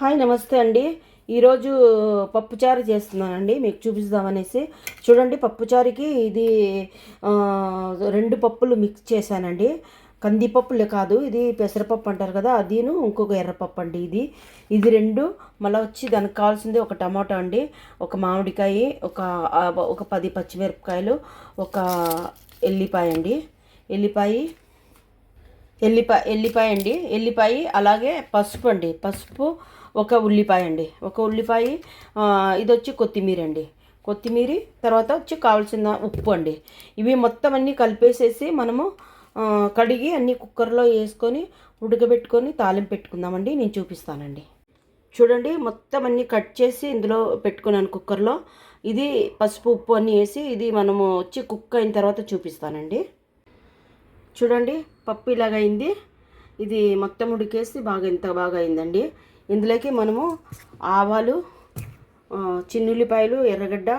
Hi నమస్తే అండి. ఈరోజు పప్పుచారు చేస్తున్నానండి, మీకు చూపిద్దామనేసి. చూడండి, పప్పుచారుకి ఇది ఆ, రెండు పప్పులు మిక్స్ చేశానండి. కందిపప్పులే కాదు, ఇది పెసరపప్పు అంటారు కదా, అదిను ఇంకొక ఎర్రపప్పు అండి. ఇది రెండు. మళ్ళీ వచ్చి దానికి కావాల్సింది ఒక టమాటా అండి, ఒక మామిడికాయ, ఒక 10 పచ్చిమిరపకాయలు, ఒక ఎల్లిపాయ అండి. ఎల్లిపాయ అండి, ఎల్లిపాయ. అలాగే పసుపు అండి, పసుపు. ఒక ఉల్లిపాయ అండి, ఒక ఉల్లిపాయ. ఇది వచ్చి కొత్తిమీర అండి, కొత్తిమీర. తర్వాత వచ్చి కావాల్సిన ఉప్పు అండి. ఇవి మొత్తం అన్నీ కలిపేసేసి మనము కడిగి అన్నీ కుక్కర్లో వేసుకొని ఉడకబెట్టుకొని తాలింపు పెట్టుకుందామండి. నేను చూపిస్తానండి. చూడండి, మొత్తం అన్నీ కట్ చేసి ఇందులో పెట్టుకున్నాను కుక్కర్లో. ఇది పసుపు ఉప్పు అన్నీ వేసి ఇది మనము వచ్చి కుక్ అయిన తర్వాత చూపిస్తానండి. చూడండి, పప్పు ఇలాగ అయింది. ఇది మొత్తం ఉడికేసి ఇంత బాగా అయిందండి. ఇందులోకి మనము ఆవాలు, చిన్నుల్లిపాయలు, ఎర్రగడ్డ,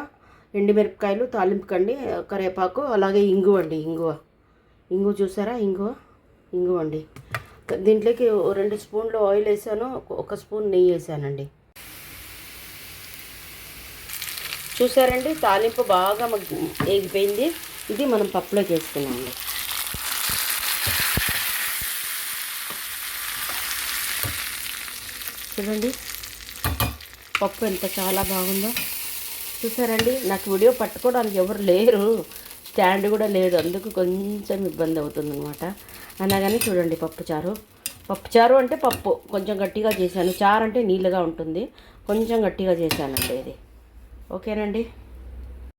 ఎండుమిరపకాయలు తాలింపుకండి, కరివేపాకు, అలాగే ఇంగువ అండి. ఇంగువ చూసారా, ఇంగువ అండి. దీంట్లోకి 2 స్పూన్లు ఆయిల్ వేసాను, 1 స్పూన్ నెయ్యి వేసానండి. చూసారండి, తాలింపు బాగా ఎగిపోయింది. ఇది మనం పప్పులోకి వేసుకున్నామండి. చూడండి, పప్పు ఎంత చాలా బాగుందో. చూసారండి, నాకు వీడియో పట్టుకోవడానికి ఎవరు లేరు, స్టాండ్ కూడా లేదు, అందుకు కొంచెం ఇబ్బంది అవుతుంది అనమాట. అనగానే చూడండి, పప్పుచారు అంటే పప్పు కొంచెం గట్టిగా చేశాను, చారు అంటే నీళ్ళగా ఉంటుంది, కొంచెం గట్టిగా చేశానండి ఇది. ఓకేనండి.